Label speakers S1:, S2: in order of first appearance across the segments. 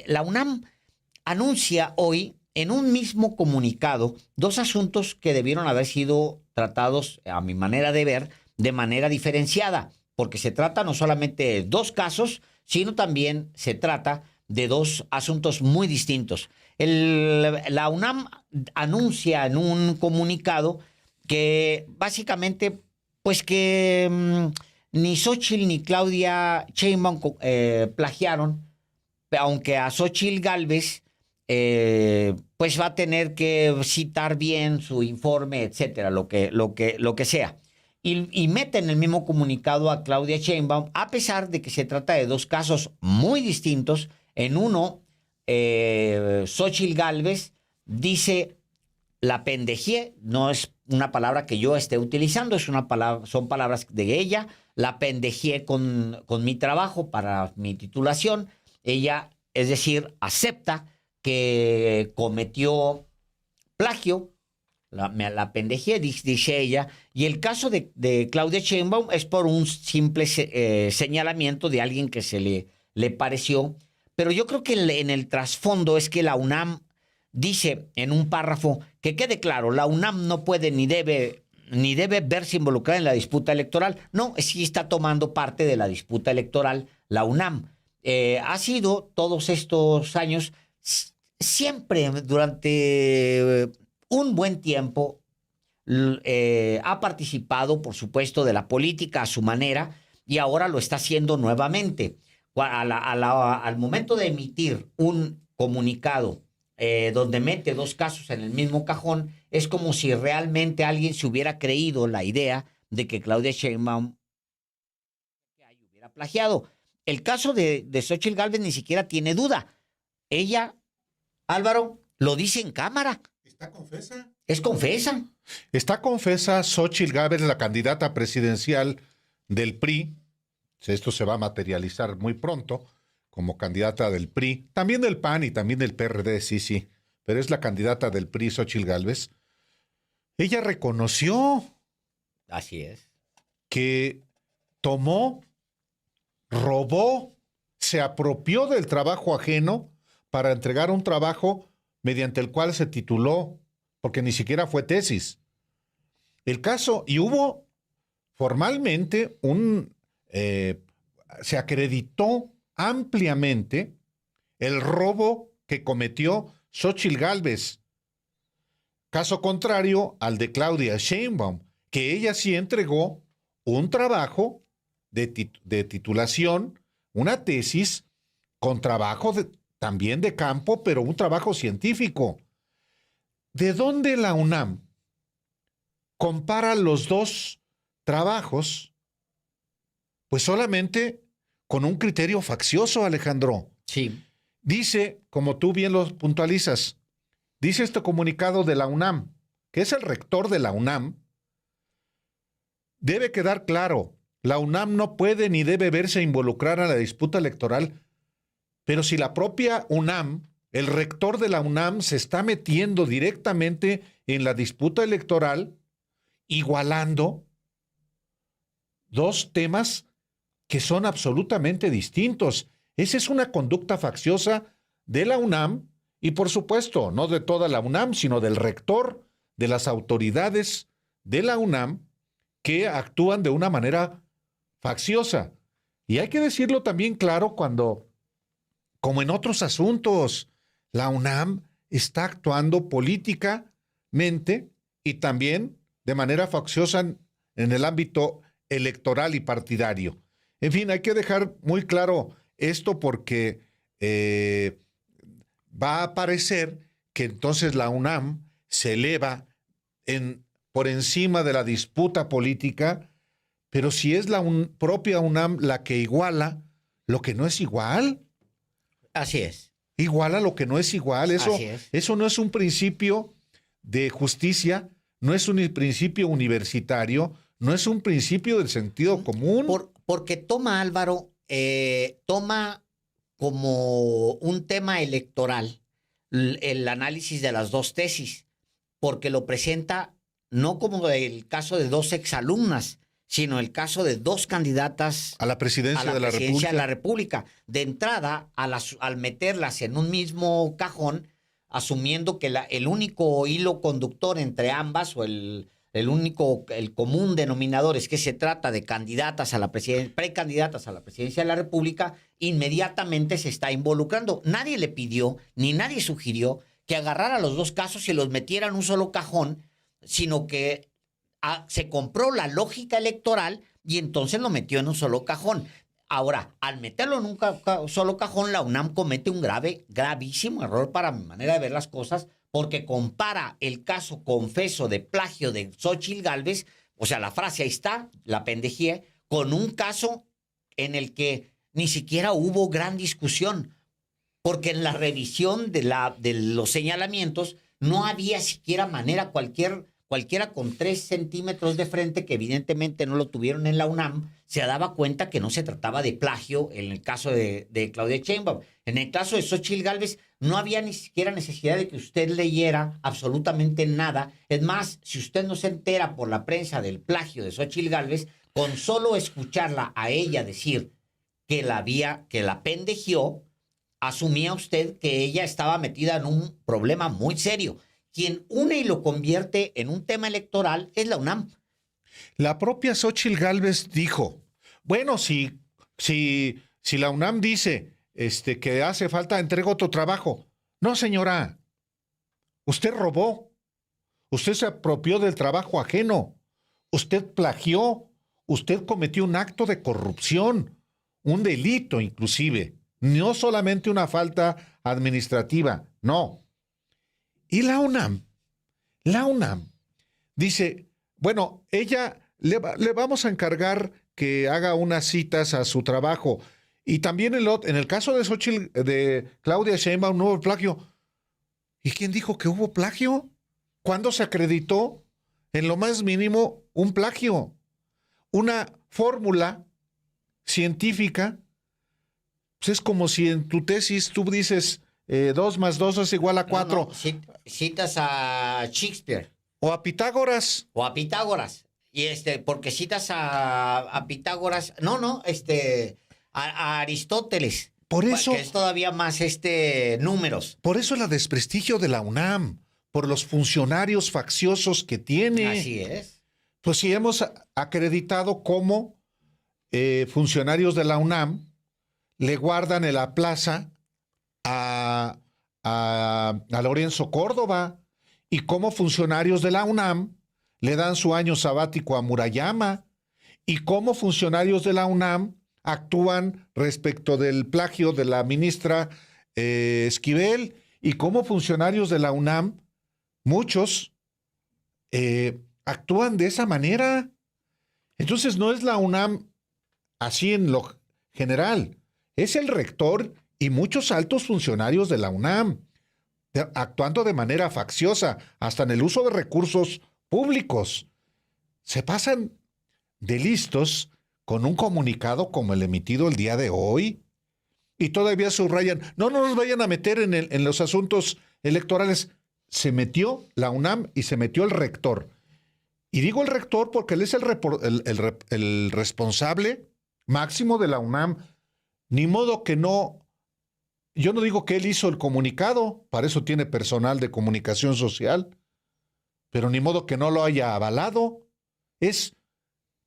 S1: La UNAM anuncia hoy en un mismo comunicado dos asuntos que debieron haber sido tratados, a mi manera de ver, de manera diferenciada, porque se trata no solamente de dos casos, sino también se trata de dos asuntos muy distintos. La UNAM anuncia en un comunicado que básicamente, pues que ni Xóchitl ni Claudia Sheinbaum plagiaron, aunque a Xóchitl Gálvez pues va a tener que citar bien su informe, etcétera, lo que sea. Y mete en el mismo comunicado a Claudia Sheinbaum, a pesar de que se trata de dos casos muy distintos. En uno, Xóchitl Gálvez dice la pendejé, no es una palabra que yo esté utilizando, es una palabra, son palabras de ella. La pendejé con mi trabajo para mi titulación. Ella, es decir, acepta que cometió plagio, la pendejé, dice ella. Y el caso de Claudia Sheinbaum es por un simple señalamiento de alguien que le pareció. Pero yo creo que en el trasfondo es que la UNAM dice en un párrafo, que quede claro, la UNAM no puede ni debe verse involucrada en la disputa electoral. No, sí está tomando parte de la disputa electoral la UNAM. Ha sido todos estos años, siempre durante un buen tiempo, ha participado, por supuesto, de la política a su manera y ahora lo está haciendo nuevamente. Al momento de emitir un comunicado donde mete dos casos en el mismo cajón, es como si realmente alguien se hubiera creído la idea de que Claudia Sheinbaum hubiera plagiado. El caso de Xóchitl Gálvez ni siquiera tiene duda. Ella, Álvaro, lo dice en cámara.
S2: ¿Está confesa?
S1: Es confesa.
S2: Está confesa Xóchitl Gálvez, la candidata presidencial del PRI. Esto se va a materializar muy pronto como candidata del PRI, también del PAN y también del PRD, sí, pero es la candidata del PRI, Xóchitl Gálvez. Ella reconoció,
S1: así es,
S2: que tomó, robó, se apropió del trabajo ajeno para entregar un trabajo mediante el cual se tituló, porque ni siquiera fue tesis. El caso, y hubo formalmente se acreditó ampliamente el robo que cometió Xóchitl Gálvez. Caso contrario al de Claudia Sheinbaum, que ella sí entregó un trabajo de titulación, una tesis, con trabajo también de campo, pero un trabajo científico. ¿De dónde la UNAM compara los dos trabajos? Pues solamente con un criterio faccioso, Alejandro.
S1: Sí.
S2: Dice, como tú bien lo puntualizas, dice este comunicado de la UNAM, que es el rector de la UNAM, debe quedar claro, la UNAM no puede ni debe verse involucrada en la disputa electoral, pero si la propia UNAM, el rector de la UNAM, se está metiendo directamente en la disputa electoral, igualando dos temas que son absolutamente distintos. Esa es una conducta facciosa de la UNAM y, por supuesto, no de toda la UNAM, sino del rector, de las autoridades de la UNAM que actúan de una manera facciosa. Y hay que decirlo también claro cuando, como en otros asuntos, la UNAM está actuando políticamente y también de manera facciosa en el ámbito electoral y partidario. En fin, hay que dejar muy claro esto porque va a parecer que entonces la UNAM se eleva por encima de la disputa política, pero si es la propia UNAM la que iguala lo que no es igual.
S1: Así es.
S2: Iguala lo que no es igual. Eso no es un principio de justicia, no es un principio universitario, no es un principio del sentido común.
S1: Porque toma, Álvaro, toma como un tema electoral el análisis de las dos tesis, porque lo presenta no como el caso de dos exalumnas, sino el caso de dos candidatas
S2: A la presidencia de la
S1: presidencia
S2: República.
S1: de la República. De entrada, al meterlas en un mismo cajón, asumiendo que el único hilo conductor entre ambas, o el común denominador es que se trata de candidatas a la precandidatas a la presidencia de la República, inmediatamente se está involucrando. Nadie le pidió, ni nadie sugirió que agarrara los dos casos y los metiera en un solo cajón, sino que se compró la lógica electoral y entonces lo metió en un solo cajón. Ahora, al meterlo en un solo cajón, la UNAM comete un gravísimo error para mi manera de ver las cosas, porque compara el caso confeso de plagio de Xóchitl Gálvez, o sea, la frase ahí está, la pendejía, con un caso en el que ni siquiera hubo gran discusión, porque en la revisión de los señalamientos no había siquiera manera, cualquiera con 3 centímetros de frente, que evidentemente no lo tuvieron en la UNAM, se daba cuenta que no se trataba de plagio en el caso de Claudia Sheinbaum. En el caso de Xóchitl Gálvez no había ni siquiera necesidad de que usted leyera absolutamente nada. Es más, si usted no se entera por la prensa del plagio de Xóchitl Gálvez, con solo escucharla a ella decir que la pendejió, asumía usted que ella estaba metida en un problema muy serio. Quien une y lo convierte en un tema electoral es la UNAM.
S2: La propia Xóchitl Gálvez dijo, bueno, si la UNAM dice que hace falta, entrega otro trabajo. No, señora, usted robó, usted se apropió del trabajo ajeno, usted plagió, usted cometió un acto de corrupción, un delito inclusive, no solamente una falta administrativa, no. Y la UNAM dice, bueno, ella le vamos a encargar que haga unas citas a su trabajo. Y también en el caso de Claudia Sheinbaum no hubo plagio. ¿Y quién dijo que hubo plagio? ¿Cuándo se acreditó en lo más mínimo un plagio? Una fórmula científica, pues es como si en tu tesis tú dices 2 más 2 es igual a 4.
S1: No, citas a Shakespeare.
S2: O a Pitágoras.
S1: O a Pitágoras. Y porque citas a Pitágoras. A Aristóteles.
S2: Por eso.
S1: Que es todavía más números.
S2: Por eso el desprestigio de la UNAM, por los funcionarios facciosos que tiene.
S1: Así es.
S2: Pues sí hemos acreditado cómo funcionarios de la UNAM le guardan en la plaza a Lorenzo Córdoba, y cómo funcionarios de la UNAM le dan su año sabático a Murayama, y cómo funcionarios de la UNAM actúan respecto del plagio de la ministra Esquivel, y cómo funcionarios de la UNAM, muchos, actúan de esa manera. Entonces no es la UNAM así en lo general, es el rector y muchos altos funcionarios de la UNAM actuando de manera facciosa, hasta en el uso de recursos públicos. Se pasan de listos con un comunicado como el emitido el día de hoy, y todavía subrayan, no nos vayan a meter en los asuntos electorales. Se metió la UNAM y se metió el rector. Y digo el rector porque él es el responsable máximo de la UNAM. Ni modo que no. Yo no digo que él hizo el comunicado, para eso tiene personal de comunicación social, pero ni modo que no lo haya avalado. Es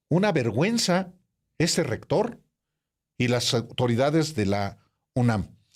S2: una vergüenza ese rector y las autoridades de la UNAM.